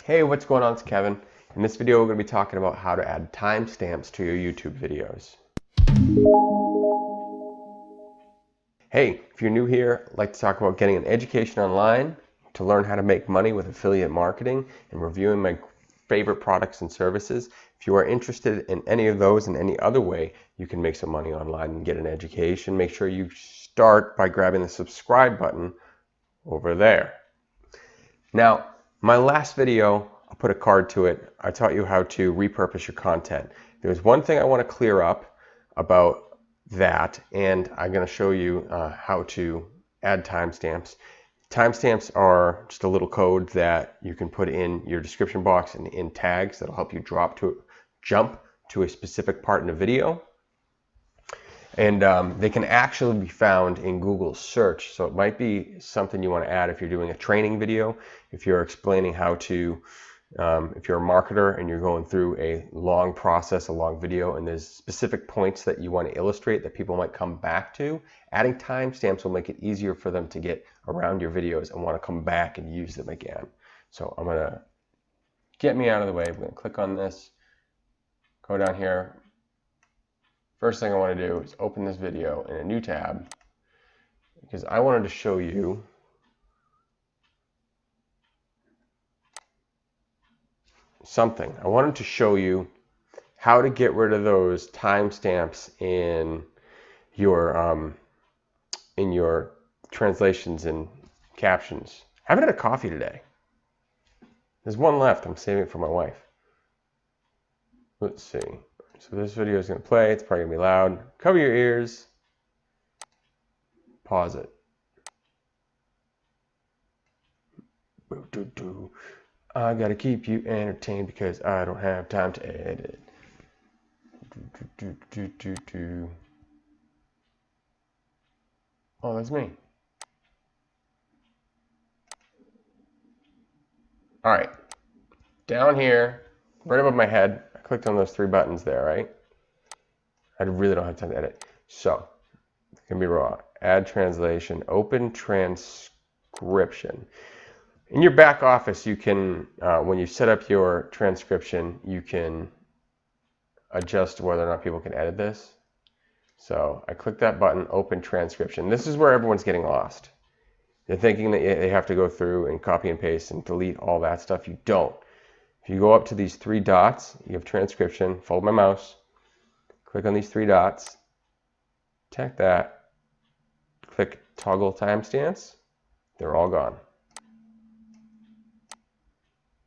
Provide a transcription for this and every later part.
Hey, what's going on? It's Kevin. In this video, we're going to be talking about how to add timestamps to your YouTube videos. Hey, if you're new here, I'd like to talk about getting an education online to learn how to make money with affiliate marketing and reviewing my favorite products and services. If you are interested in any of those in any other way you can make some money online and get an education, make sure you start by grabbing the subscribe button over there. Now, my last video, I'll put a card to it. I taught you how to repurpose your content. There's one thing I want to clear up about that, and I'm going to show you how to add timestamps. Timestamps are just a little code that you can put in your description box and in tags that'll help you jump to a specific part in a video. And they can actually be found in Google search. So it might be something you want to add if you're doing a training video, if you're explaining how to, if you're a marketer and you're going through a long process, a long video, and there's specific points that you want to illustrate that people might come back to. Adding timestamps will make it easier for them to get around your videos and want to come back and use them again. So I'm going to get me out of the way. I'm going to click on this, go down here. First thing I want to do is open this video in a new tab because I wanted to show you something. I wanted to show you how to get rid of those timestamps in your translations and captions. I haven't had a coffee today. There's one left. I'm saving it for my wife. Let's see. So this video is going to play. It's probably going to be loud. Cover your ears. Pause it. I got to keep you entertained because I don't have time to edit. Oh, that's me. All right. Down here, right above my head, I clicked on those three buttons there, right? I really don't have time to edit. So, it's going to be raw. Add translation, open transcription. In your back office, you can, when you set up your transcription, you can adjust whether or not people can edit this. So I click that button, open transcription. This is where everyone's getting lost. They're thinking that they have to go through and copy and paste and delete all that stuff. You don't. If you go up to these three dots, you have transcription, follow my mouse, click on these three dots, check that, click toggle timestamps, they're all gone.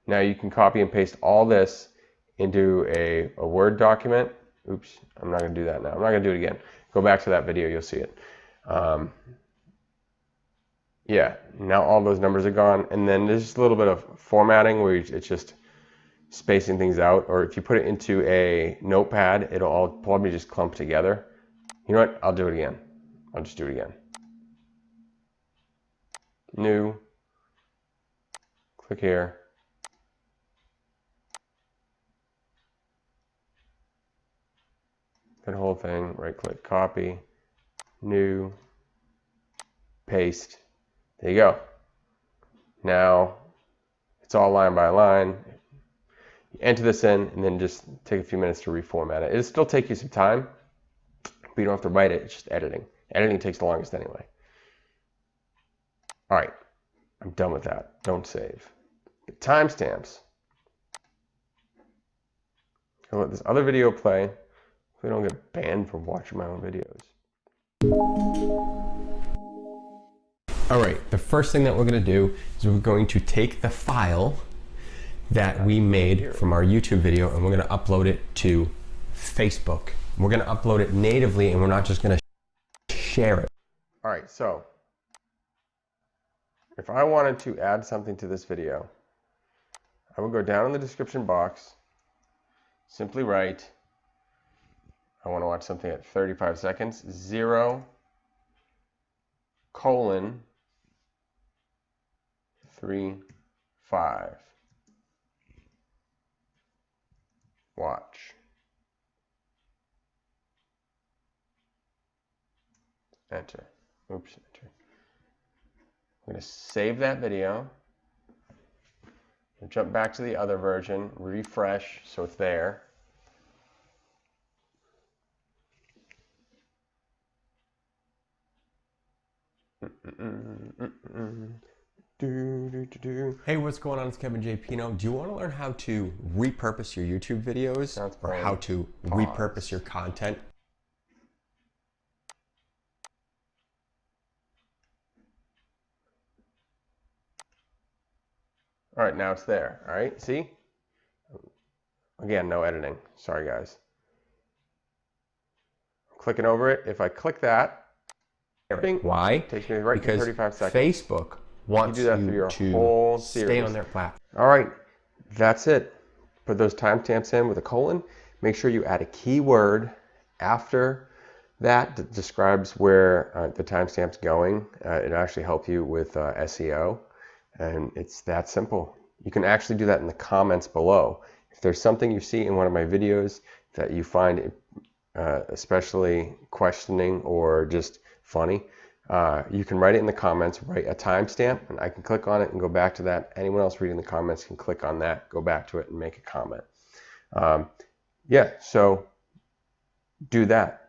Now you can copy and paste all this into a Word document. Oops, I'm not going to do that now. I'm not going to do it again. Go back to that video, you'll see it. Yeah, now all those numbers are gone. And then there's just a little bit of formatting where it's just spacing things out. Or if you put it into a notepad, it'll all probably just clump together. You know what? I'll do it again. I'll just do it again. New. Click here. That whole thing, right click, copy, new, paste. There you go. Now it's all line by line. You enter this in and then just take a few minutes to reformat it. It'll still take you some time, but you don't have to write it, it's just editing. Editing takes the longest anyway. All right, I'm done with that. Don't save. Timestamps. I'll let this other video play. I don't get banned from watching my own videos. All right, the first thing that we're going to do is we're going to take the file that we made from our YouTube video and we're going to upload it to Facebook. We're going to upload it natively and we're not just going to share it. All right, so if I wanted to add something to this video, I would go down in the description box, simply write, I want to watch something at 35 seconds, 0:3. Watch. Enter. Oops, enter. I'm going to save that video. Jump back to the other version, refresh so it's there. Hey, what's going on? It's Kevin J. Pineau. Do you want to learn how to repurpose your YouTube videos or how to repurpose your content? All right, now it's there. All right, see? Again, no editing. Sorry, guys. Clicking over it. If I click that, Why? Takes me right to 35 seconds. Facebook wants you do that through your whole stay series. on their platform. All right, that's it. Put those timestamps in with a colon. Make sure you add a keyword after that describes where the timestamp's going. It actually helps you with SEO, and it's that simple. You can actually do that in the comments below. If there's something you see in one of my videos that you find especially questioning or just funny, you can write it in the comments, write a timestamp, and I can click on it and go back to that. Anyone else reading the comments can click on that, go back to it, and make a comment. Yeah, so do that.